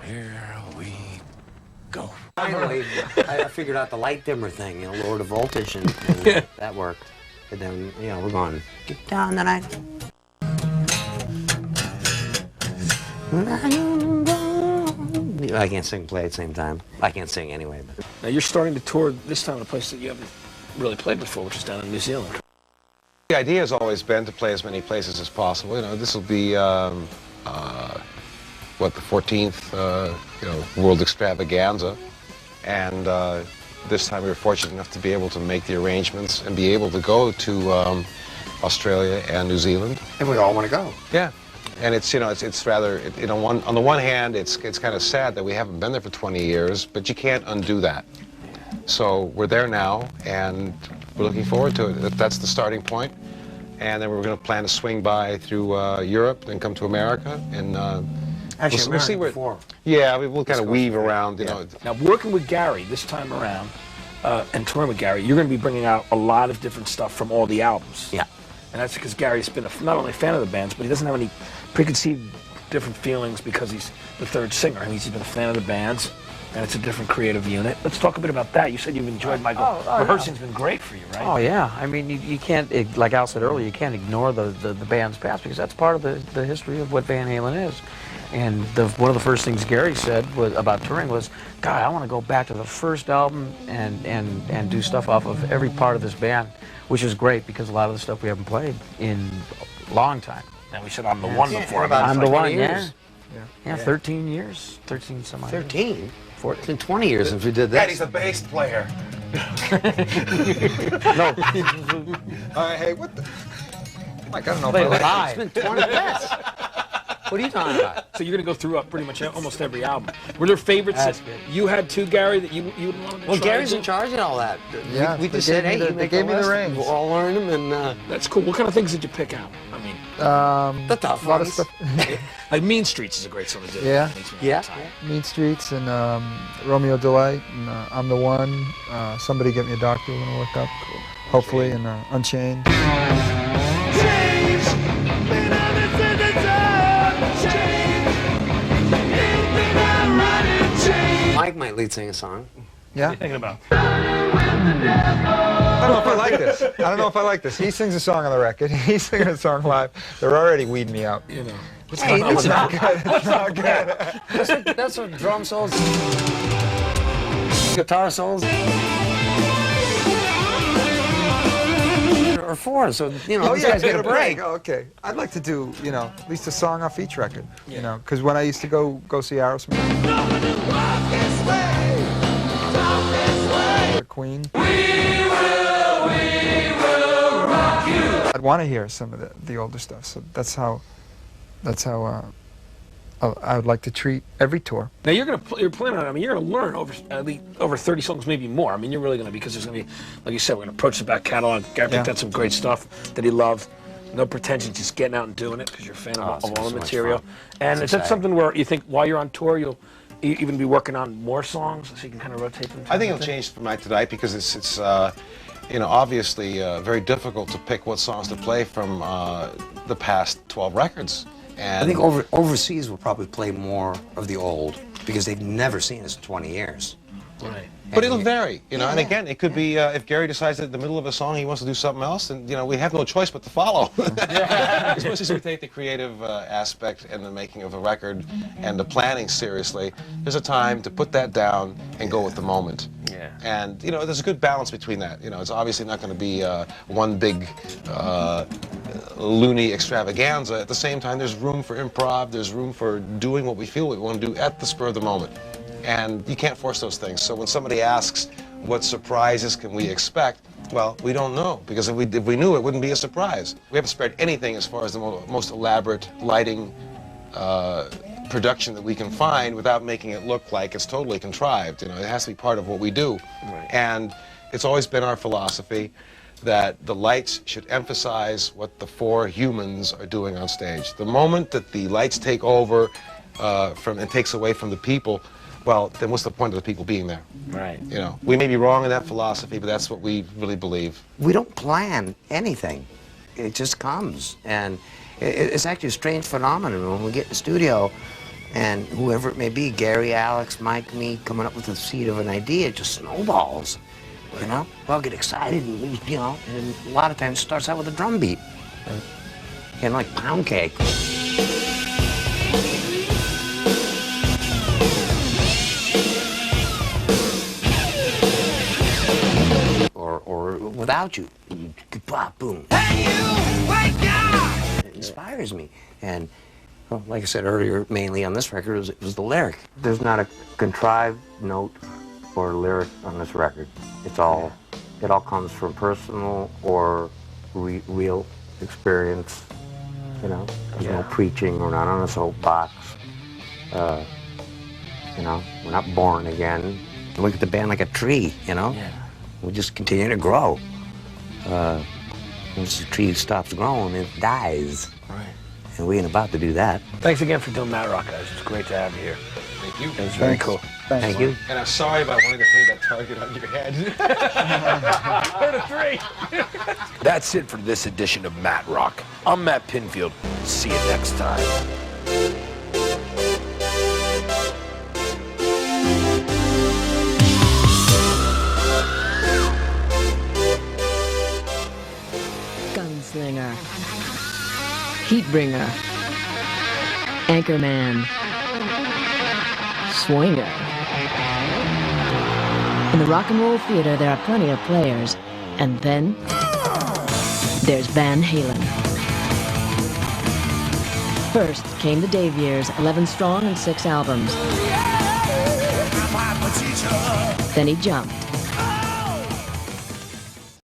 Here we go. Finally, I figured out the light dimmer thing, lower the voltage, and that worked. And then, we're going, get down tonight. I can't sing and play at the same time. I can't sing anyway. But. Now you're starting to tour this time in a place that you haven't really played before, which is down in New Zealand. The idea has always been to play as many places as possible. This will be, the 14th, World Extravaganza. And this time we were fortunate enough to be able to make the arrangements and be able to go to Australia and New Zealand. And we all want to go. Yeah. And it's rather, on the one hand, it's kind of sad that we haven't been there for 20 years, but you can't undo that. So we're there now, and we're looking forward to it. That's the starting point. And then we're going to plan to swing by through Europe, then come to America, and actually, we'll see where. Before. Yeah, we'll kind of weave around, Now, working with Gary this time around, and touring with Gary, you're going to be bringing out a lot of different stuff from all the albums. Yeah. And that's because Gary's been not only a fan of the bands, but he doesn't have any preconceived different feelings because he's the third singer. I mean, he's been a fan of the bands, and it's a different creative unit. Let's talk a bit about that. You said you've enjoyed Michael. Rehearsing's been great for you, right? Oh, yeah. I mean, you can't, like Al said earlier, you can't ignore the band's past because that's part of the history of what Van Halen is. And one of the first things Gary said about touring was, God, I want to go back to the first album and do stuff off of every part of this band, which is great because a lot of the stuff we haven't played in a long time. And we said I'm the one before. I'm the one, years. Yeah, 13 years. 13 some odd 13? 14. It's been 20 years since we did this. Daddy's a bass player. No. Hey, what the? Like, I don't know. Play If I live. It's been 20 years. What are you talking about? So you're going to go through pretty much almost every album. Were there favorites That's that good. you had too, Gary, that you would want to Well, try? Gary's in charge of all that. Yeah, we just they said, gave me hey, the- you they make gave me the list, reins. we'll all learn them, and That's cool. What kind of things did you pick out? I mean, the tough a lot of ones. stuff. like Mean Streets is a great song to do. Yeah. Makes me Yeah. tired. Mean Streets and Romeo Delight and I'm the One. Somebody Get Me a Doctor. We're gonna work up, hopefully, and Unchained. Mike might lead sing a song. Yeah. Thinking about. I don't know if I like this. I don't know if I like this. He sings a song on the record. He's singing a song live. They're already weeding me out. You know. Hey, It's not good. It's not good. that's what drum solos, guitar solos are for. So these guys get a break. Oh, okay. I'd like to do, at least a song off each record. Because when I used to go see Aerosmith, or Queen, I'd want to hear some of the older stuff. So that's how I would like to treat every tour. Now you're planning on. I mean, you're gonna learn over 30 songs, maybe more. I mean, you're really gonna because there's gonna be, like you said, we're gonna approach the back catalog. Gary picked out some great stuff that he loved. No pretension, just getting out and doing it because you're a fan of all the material. And is that something where you think while you're on tour you'll even be working on more songs so you can kind of rotate them? I think it'll change from night to night because it's obviously very difficult to pick what songs to play from the past 12 records. And I think overseas will probably play more of the old because they've never seen us in 20 years. Right. But it'll vary, and again, it could be if Gary decides that in the middle of a song he wants to do something else, and we have no choice but to follow. Especially as we take the creative aspect and the making of a record and the planning seriously, there's a time to put that down and go with the moment. Yeah. And there's a good balance between that. It's obviously not going to be one big loony extravaganza. At the same time, there's room for improv. There's room for doing what we feel we want to do at the spur of the moment. And you can't force those things. So when somebody asks, what surprises can we expect? Well, we don't know, because if we knew, it wouldn't be a surprise. We haven't spared anything as far as the most elaborate lighting production that we can find without making it look like it's totally contrived. It has to be part of what we do. Right. And it's always been our philosophy that the lights should emphasize what the four humans are doing on stage. The moment that the lights take over and takes away from the people, well, then what's the point of the people being there? Right. We may be wrong in that philosophy, but that's what we really believe. We don't plan anything. It just comes. And it's actually a strange phenomenon. When we get in the studio, And whoever it may be, Gary, Alex, Mike, me, coming up with the seed of an idea, it just snowballs. You know? We all get excited, and and a lot of times it starts out with a drum beat. And like pound cake. Or without you, pop, boom. Hey, you, wake up! It inspires me. And well, like I said earlier, mainly on this record, it was the lyric. There's not a contrived note or lyric on this record. It all comes from personal or real experience. You know, there's no preaching. We're not on a soapbox. You know, we're not born again. Look at the band like a tree. You know, we just continue to grow. Once the tree stops growing, it dies. Right. And we ain't about to do that. Thanks again for doing Matt Rock, guys. It's great to have you here. Thank you. It was very cool. Thanks. Thank you. And I'm sorry about wanting to paint that target on your head. Hurt a 3. That's it for this edition of Matt Rock. I'm Matt Pinfield. See you next time. Gunslinger, Heatbringer, Anchorman, Swinger. In the Rock and Roll Theater, there are plenty of players. And then there's Van Halen. First came the Dave years, 11 strong and 6 albums. Then he jumped